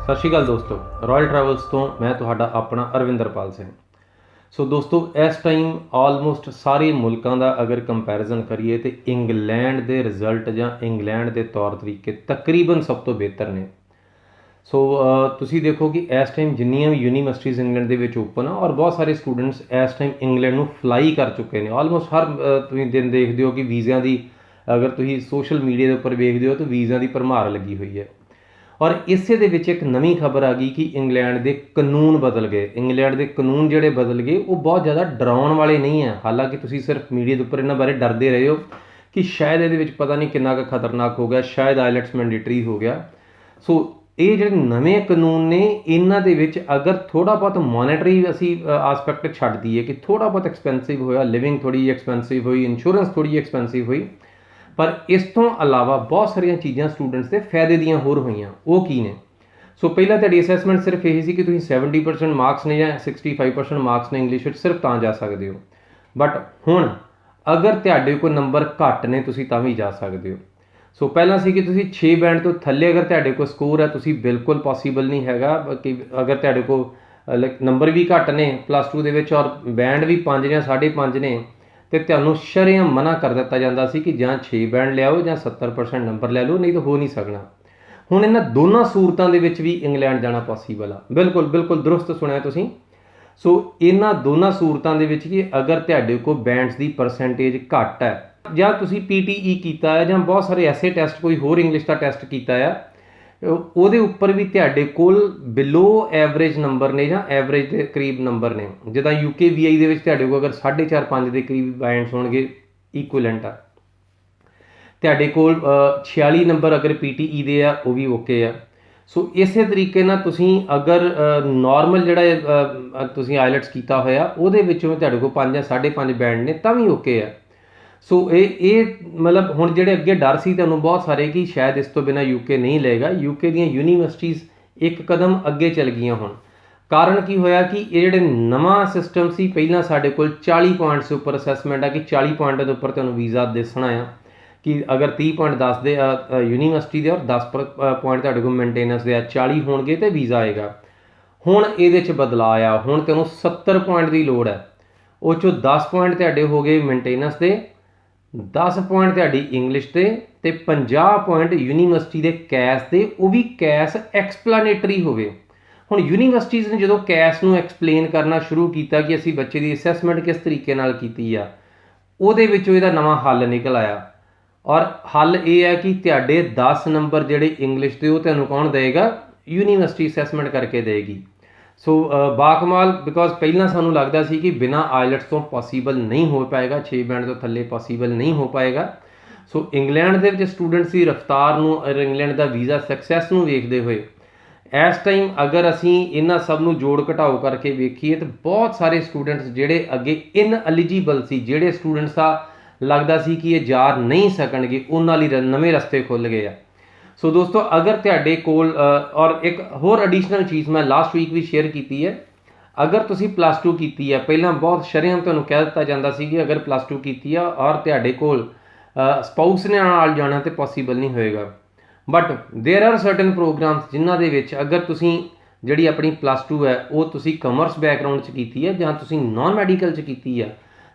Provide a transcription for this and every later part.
सत श्री अकाल दोस्तों, रॉयल ट्रैवल्स तो मैं तुहाडा अपना अरविंदरपाल सिंह। सो दोस्तों, इस टाइम आलमोस्ट सारे मुल्कों का अगर कंपैरिजन करिए तो इंग्लैंड के रिजल्ट या इंग्लैंड के तौर तरीके तकरीबन सब तो बेहतर ने। सो तुसी देखो कि इस टाइम जिन्नियां भी यूनीवर्सिटीज़ इंग्लैंड के ओपन आ और बहुत सारे स्टूडेंट्स इस टाइम इंग्लैंड में फ्लाई कर चुके हैं। आलमोस्ट हर तुम दिन देखते हो कि वीज़िया की अगर तुम सोशल मीडिया के उपर देखते हो तो वीज़िया की भरमार लगी हुई है। और इसे दे विच एक नवी खबर आ गई कि इंग्लैंड के कानून बदल गए। इंग्लैंड के कानून जोड़े बदल गए वो बहुत ज़्यादा डराने वाले नहीं है। हालांकि तुम सिर्फ मीडिया के उपर इन्होंने बारे डरते रहे हो कि शायद ये पता नहीं कितना का खतरनाक हो गया, शायद आइलैट्स मैंडेटरी हो गया। सो ये जो नवे कानून ने इन्हों के अगर थोड़ा बहुत मॉनेटरी असी आसपैक्ट छड्ड दईए कि थोड़ा बहुत एक्सपेंसिव होया, लिविंग थोड़ी जी एक्सपेंसिव हुई, इंश्योरेंस थोड़ी जी एक्सपेंसिव हुई, पर इस तो अलावा बहुत सारिया चीज़ां स्टूडेंट्स के फायदे दियाँ होर हुई। वो की ने? सो पहला तो असैसमेंट सिर्फ यही सी कि तुम 70% मार्क्स ने या 65% मार्क्स ने इंग्लिश सिर्फ तां जा सकते हो। बट हुण अगर तुहाडे कोई नंबर घट ने तुसीं तां भी जा सकते हो। सो पहला सी कि तुसीं 6 बैंड तो थल्ले अगर तुहाडे कोल स्कोर है तुसीं बिल्कुल पॉसीबल नहीं हैगा कि अगर तुहाडे कोल लाइक नंबर भी घट ने +2 दे विच और बैंड भी 5 या 5.5 ने तो तुहानूं शरेआम मना कर दिता जाता सी कि जां 6 बैंड लियाओ जां 70% नंबर लै लो, नहीं तो हो नहीं सकना। हुण इन्हां दोनों सूरतां दे विच भी इंग्लैंड जाना पॉसीबल आ। बिल्कुल बिल्कुल दुरुस्त सुनिया तुसीं। सो इन्हां दोनों सूरतां दे विच कि अगर तुहाडे कोल बैंड्स की परसेंटेज घट है जां तुसीं PTE कीता है जां बहुत सारे ऐसे टैसट कोई होर इंग्लिश का टैसट कीता है, ਉਹਦੇ ਉੱਪਰ ਵੀ ਤੁਹਾਡੇ ਕੋਲ ਬਿਲੋ ਐਵਰੇਜ ਨੰਬਰ ਨੇ ਜਾਂ ਐਵਰੇਜ ਦੇ ਕਰੀਬ ਨੰਬਰ ਨੇ। ਜਿੱਦਾਂ UKVI ਦੇ ਵਿੱਚ ਤੁਹਾਡੇ ਕੋਲ ਅਗਰ 4.5 5 ਦੇ ਕਰੀਬ ਬੈਂਡਸ ਹੋਣਗੇ ਇਕੁਇਲੈਂਟ ਆ। ਤੁਹਾਡੇ ਕੋਲ 46 ਨੰਬਰ ਅਗਰ PTE ਦੇ ਆ ਉਹ ਵੀ ਓਕੇ ਆ। ਸੋ ਇਸੇ ਤਰੀਕੇ ਨਾਲ ਤੁਸੀਂ ਅਗਰ ਨੋਰਮਲ ਜਿਹੜਾ ਤੁਸੀਂ ਆਈਲੈਟਸ ਕੀਤਾ ਹੋਇਆ ਉਹਦੇ ਵਿੱਚੋਂ ਤੁਹਾਡੇ ਕੋਲ 5 ਜਾਂ 5.5 ਬੈਂਡ ਨੇ ਤਾਂ ਵੀ ਓਕੇ ਆ। सो ये मतलब हुण जिहड़े अगे डर सी तुहानूं बहुत सारे कि शायद इस तो बिना UK नहीं लेगा, UK दी यूनीवर्सिटीज़ एक कदम अगे चल गई हुण। कारण की होया कि ये जिहड़े नवां सिस्टम सी पहलां साडे कोल 40 पॉइंट्स के उपर असैसमेंट है कि 40 पॉइंट के उपर तुहानूं वीज़ा दिसना आ कि अगर 30 पॉइंट 10 दे यूनीवर्सिटी दे और 10 पॉइंट तुहाडे कोल मेनटेनेंस दे 40 होणगे तो वीज़ा आएगा। हुण इहदे च बदलाव आया, हुण तुहानूं 70 पॉइंट की लोड़ है। उह चों 10 पॉइंट तुहाडे हो गए मेनटेनेंस दे, 10 पॉइंट तुहाडी इंग्लिश ते 50 पॉइंट यूनीवर्सिटी के कैश के, वो भी कैश एक्सप्लानेटरी होवे। हुण यूनीवर्सिटीज़ ने जो कैश नूं एक्सप्लेन करना शुरू किया कि असी बच्चे की असैसमेंट किस तरीके नाल कीती आ, उहदे विचों इहदा नवां हल निकल आया। और हल ये है कि तुहाडे 10 नंबर जिहड़े इंग्लिश के वो तुहानूं कौन देगा? यूनीवर्सिटी असैसमेंट करके देगी। सो बाकमाल, बिकॉज पहला सानूं लगता सी कि बिना आइलैट्स तो पॉसीबल नहीं हो पाएगा, 6 बैंड तो थल्ले पॉसीबल नहीं हो पाएगा। सो इंग्लैंड के स्टूडेंट्स की रफ्तार नूं और इंग्लैंड का वीज़ा सक्सैस नूं वेखदे हुए इस टाइम अगर असी इन्हां सब नूं जोड़ घटाओ करके वेखीए तो बहुत सारे स्टूडेंट्स जिहड़े अगे इन एलिजिबल सी, जिहड़े स्टूडेंट्स का लगता सी कि ये जा नहीं सकणगे, उन्हां लई नवे रस्ते खुल गए आ। सो दोस्तों, अगर तुहाडे कोल और एक होर एडिशनल चीज़ मैं लास्ट वीक भी शेयर की है, अगर तुसीं +2 की है, पहला बहुत शरेआम तुहानूं कह दिता जाता सी कि अगर +2 की है और तुहाडे कोल स्पाउस ने नाल जाना तो पॉसीबल नहीं होएगा। But there are certain programs जिन्हां दे विच अगर तुसीं जिहड़ी अपनी +2 है वो तुसीं कॉमर्स बैकग्राउंड च की है जां तुसीं नॉन मैडिकल च की है,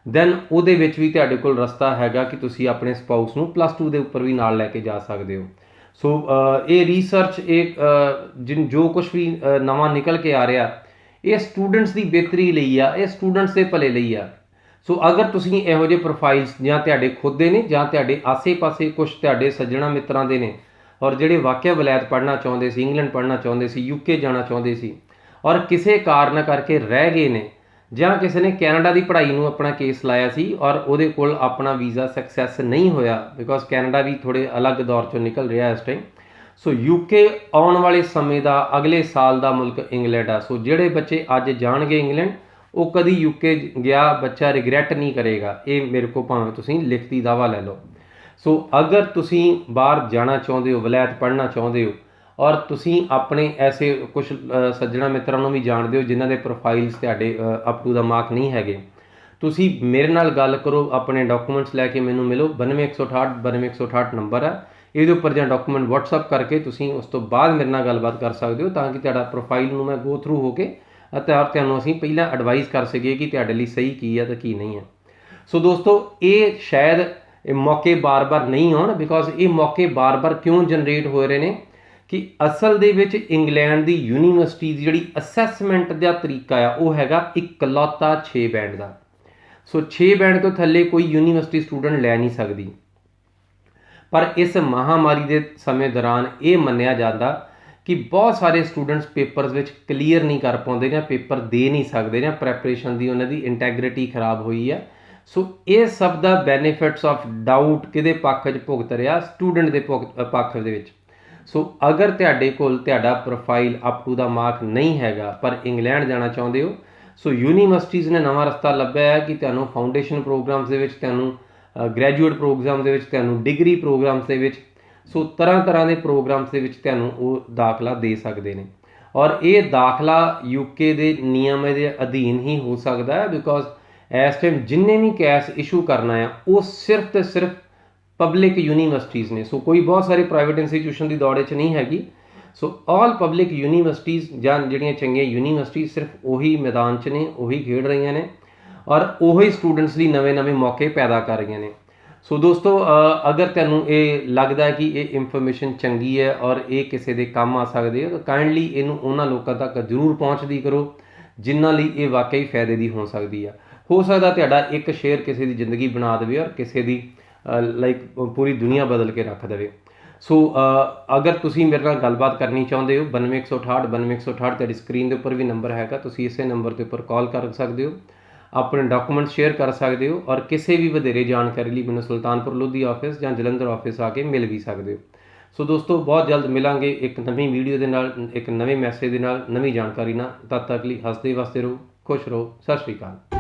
दैन उहदे विच भी तुहाडे कोल रस्ता हैगा कि तुसीं अपने स्पाउस नूं +2 दे उपर भी नाल लैके जा सकते हो। सो ये रिसर्च एक जो कुछ भी नवा निकल के आ रहा ये स्टूडेंट्स की बेहतरी लई आ, ये स्टूडेंट्स के भले लई आ। सो अगर तुसीं इहो जिहे प्रोफाइल्स जां तुहाडे खुद दे ने जां तुहाडे आसे पासे कुछ तुहाडे सज्जणा मित्रां दे ने और जिहड़े वाकई वलैत पढ़ना चाहुंदे सी, इंग्लैंड पढ़ना चाहुंदे सी, UK जाना चाहुंदे सी और किसी कारण करके रह गए ने जां किसी ने कैनेडा की पढ़ाई नूं अपना केस लाया सी और उहदे कोल अपना वीज़ा सक्सैस नहीं होया, बिकॉज कैनेडा भी थोड़े अलग दौर चों निकल रहा है इस टाइम। सो UK आने वाले समय का अगले साल का मुल्क इंग्लैंड आ। सो जिहड़े बच्चे अज जाणगे इंग्लैंड वो कभी UK गया बच्चा रिग्रैट नहीं करेगा, ये मेरे को भावें तुसीं लिखती दावा लै लो। सो अगर तुसीं बाहर जाना चाहुंदे हो, वलैत पढ़ना चाहुंदे हो और तुसीं अपने ऐसे कुछ सज्जणा मित्रां नूं भी जाणदे हो जिन्हां दे प्रोफाइल्स तुहाडे अप टू द मार्क नहीं हैगे, तुसीं मेरे नाल गल करो, अपने डॉकूमेंट्स लैके मैनूं मिलो। 92 168 92 168 नंबर है, ਇਹਦੇ ਉੱਪਰ ਜਾਂ ਡਾਕੂਮੈਂਟ WhatsApp ਕਰਕੇ ਤੁਸੀਂ ਉਸ ਤੋਂ ਬਾਅਦ ਮੇਰੇ ਨਾਲ ਗੱਲਬਾਤ ਕਰ ਸਕਦੇ ਹੋ, ਤਾਂ ਕਿ ਤੁਹਾਡਾ ਪ੍ਰੋਫਾਈਲ ਨੂੰ ਮੈਂ ਗੋ ਥਰੂ ਹੋ ਕੇ ਅਤੇ ਤੁਹਾਨੂੰ ਅਸੀਂ ਪਹਿਲਾਂ ਐਡਵਾਈਸ ਕਰ ਸਕੀਏ ਕਿ ਤੁਹਾਡੇ ਲਈ ਸਹੀ ਕੀ ਹੈ ਤੇ ਕੀ ਨਹੀਂ ਹੈ। ਸੋ ਦੋਸਤੋ, ਇਹ ਸ਼ਾਇਦ ਇਹ ਮੌਕੇ ਬਾਰ-ਬਾਰ ਨਹੀਂ ਆਉਣ, ਬਿਕੋਜ਼ ਇਹ ਮੌਕੇ ਬਾਰ-ਬਾਰ ਕਿਉਂ ਜਨਰੇਟ ਹੋ ਰਹੇ ਨੇ ਕਿ ਅਸਲ ਦੇ ਵਿੱਚ ਇੰਗਲੈਂਡ ਦੀ ਯੂਨੀਵਰਸਿਟੀ ਦੀ ਜਿਹੜੀ ਅਸੈਸਮੈਂਟ ਦਾ ਤਰੀਕਾ ਆ ਉਹ ਹੈਗਾ ਇਕਲੌਤਾ 6 ਬੈਂਡ ਦਾ। ਸੋ 6 ਬੈਂਡ ਤੋਂ ਥੱਲੇ ਕੋਈ ਯੂਨੀਵਰਸਿਟੀ ਸਟੂਡੈਂਟ ਲੈ ਨਹੀਂ ਸਕਦੀ। ਪਰ ਇਸ ਮਹਾਮਾਰੀ ਦੇ ਸਮੇਂ ਦੌਰਾਨ ਇਹ ਮੰਨਿਆ ਜਾਂਦਾ ਕਿ ਬਹੁਤ ਸਾਰੇ ਸਟੂਡੈਂਟਸ ਪੇਪਰਸ ਵਿੱਚ ਕਲੀਅਰ ਨਹੀਂ ਕਰ ਪਾਉਂਦੇ ਜਾਂ ਪੇਪਰ ਦੇ ਨਹੀਂ ਸਕਦੇ ਜਾਂ ਪ੍ਰੈਪਰੇਸ਼ਨ ਦੀ ਉਹਨਾਂ ਦੀ ਇੰਟੈਗ੍ਰਿਟੀ ਖਰਾਬ ਹੋਈ ਹੈ। ਸੋ ਇਹ ਸਭ ਦਾ ਬੈਨੀਫਿਟਸ ਆਫ ਡਾਊਟ ਕਿਹਦੇ ਪੱਖ 'ਚ ਭੁਗਤ ਰਿਹਾ? ਸਟੂਡੈਂਟ ਦੇ ਪੱਖ ਦੇ ਵਿੱਚ। ਸੋ ਅਗਰ ਤੁਹਾਡੇ ਕੋਲ ਤੁਹਾਡਾ profile up to the mark ਨਹੀਂ ਹੈਗਾ ਪਰ ਇੰਗਲੈਂਡ ਜਾਣਾ ਚਾਹੁੰਦੇ ਹੋ, ਸੋ ਯੂਨੀਵਰਸਿਟੀਜ਼ ਨੇ ਨਵਾਂ ਰਸਤਾ ਲੱਭਿਆ ਹੈ ਕਿ ਤੁਹਾਨੂੰ ਫਾਊਂਡੇਸ਼ਨ ਪ੍ਰੋਗਰਾਮਸ ਦੇ ਵਿੱਚ, ਤੁਹਾਨੂੰ ਗ੍ਰੈਜੂਏਟ ਪ੍ਰੋਗਰਾਮ ਦੇ ਵਿੱਚ, ਤੁਹਾਨੂੰ ਡਿਗਰੀ ਪ੍ਰੋਗਰਾਮਸ ਦੇ ਵਿੱਚ, ਸੋ ਤਰ੍ਹਾਂ ਦੇ ਪ੍ਰੋਗਰਾਮਸ ਦੇ ਵਿੱਚ ਤੁਹਾਨੂੰ ਉਹ ਦਾਖਲਾ ਦੇ ਸਕਦੇ ਨੇ। ਔਰ ਇਹ ਦਾਖਲਾ UK ਦੇ ਨਿਯਮ ਦੇ ਅਧੀਨ ਹੀ ਹੋ ਸਕਦਾ ਹੈ, ਬਿਕੋਜ਼ ਇਸ ਟਾਈਮ ਜਿੰਨੇ ਵੀ ਕੈਸ਼ ਇਸ਼ੂ ਕਰਨਾ ਹੈ ਉਹ ਸਿਰਫ ਤੇ ਸਿਰਫ ਪਬਲਿਕ ਯੂਨੀਵਰਸਿਟੀਜ਼ ਨੇ। ਸੋ ਕੋਈ ਬਹੁਤ ਸਾਰੇ ਪ੍ਰਾਈਵੇਟ ਇੰਸਟੀਟਿਊਸ਼ਨ ਦੀ ਦੌੜ 'ਚ ਨਹੀਂ ਹੈਗੀ। ਸੋ ਆਲ ਪਬਲਿਕ ਯੂਨੀਵਰਸਿਟੀਜ਼ ਜਾਂ ਜਿਹੜੀਆਂ ਚੰਗੀਆਂ ਯੂਨੀਵਰਸਿਟੀਜ਼ ਸਿਰਫ ਉਹੀ ਮੈਦਾਨ 'ਚ ਨੇ, ਉਹੀ ਖੇਡ ਰਹੀਆਂ ਨੇ ਔਰ ਉਹੀ ਸਟੂਡੈਂਟਸ ਲਈ ਨਵੇਂ ਮੌਕੇ ਪੈਦਾ ਕਰ ਰਹੀਆਂ ਨੇ। ਸੋ ਦੋਸਤੋ, ਅਗਰ ਤੁਹਾਨੂੰ ਇਹ ਲੱਗਦਾ ਕਿ ਇਹ ਇਨਫੋਰਮੇਸ਼ਨ ਚੰਗੀ ਹੈ ਔਰ ਇਹ ਕਿਸੇ ਦੇ ਕੰਮ ਆ ਸਕਦੇ ਹੋ ਤਾਂ ਕਾਈਂਡਲੀ ਇਹਨੂੰ ਉਹਨਾਂ ਲੋਕਾਂ ਤੱਕ ਜ਼ਰੂਰ ਪਹੁੰਚਦੀ ਕਰੋ ਜਿਨ੍ਹਾਂ ਲਈ ਇਹ ਵਾਕਈ ਫਾਇਦੇ ਦੀ ਹੋ ਸਕਦੀ ਆ। ਹੋ ਸਕਦਾ ਤੁਹਾਡਾ ਇੱਕ ਸ਼ੇਅਰ ਕਿਸੇ ਦੀ ਜ਼ਿੰਦਗੀ ਬਣਾ ਦੇਵੇ ਔਰ ਕਿਸੇ ਦੀ ਪੂਰੀ ਦੁਨੀਆ ਬਦਲ ਕੇ ਰੱਖ ਦੇਵੇ। ਸੋ ਅਗਰ ਤੁਸੀਂ ਮੇਰੇ ਨਾਲ ਗੱਲਬਾਤ ਕਰਨੀ ਚਾਹੁੰਦੇ ਹੋ 9268 9268 ਤੁਹਾਡੀ ਸਕਰੀਨ ਦੇ ਉੱਪਰ ਵੀ ਨੰਬਰ ਹੈਗਾ, ਤੁਸੀਂ ਇਸੇ ਨੰਬਰ ਦੇ ਉੱਪਰ ਕਾਲ ਕਰ ਸਕਦੇ ਹੋ, ਆਪਣੇ ਡਾਕੂਮੈਂਟ ਸ਼ੇਅਰ ਕਰ ਸਕਦੇ ਹੋ ਔਰ ਕਿਸੇ ਵੀ ਵਧੇਰੇ ਜਾਣਕਾਰੀ ਲਈ ਮੈਨੂੰ ਸੁਲਤਾਨਪੁਰ ਲੋਧੀ ਆਫਿਸ ਜਾਂ ਜਲੰਧਰ ਆਫਿਸ ਆ ਕੇ ਮਿਲ ਵੀ ਸਕਦੇ ਹੋ। ਸੋ ਦੋਸਤੋ, ਬਹੁਤ ਜਲਦ ਮਿਲਾਂਗੇ ਇੱਕ ਨਵੀਂ ਵੀਡੀਓ ਦੇ ਨਾਲ, ਇੱਕ ਨਵੇਂ ਮੈਸੇਜ ਦੇ ਨਾਲ, ਨਵੀਂ ਜਾਣਕਾਰੀ ਨਾਲ। ਤਦ ਤੱਕ ਲਈ ਹੱਸਦੇ ਵਸਦੇ ਰਹੋ, ਖੁਸ਼ ਰਹੋ। ਸਤਿ ਸ਼੍ਰੀ ਅਕਾਲ।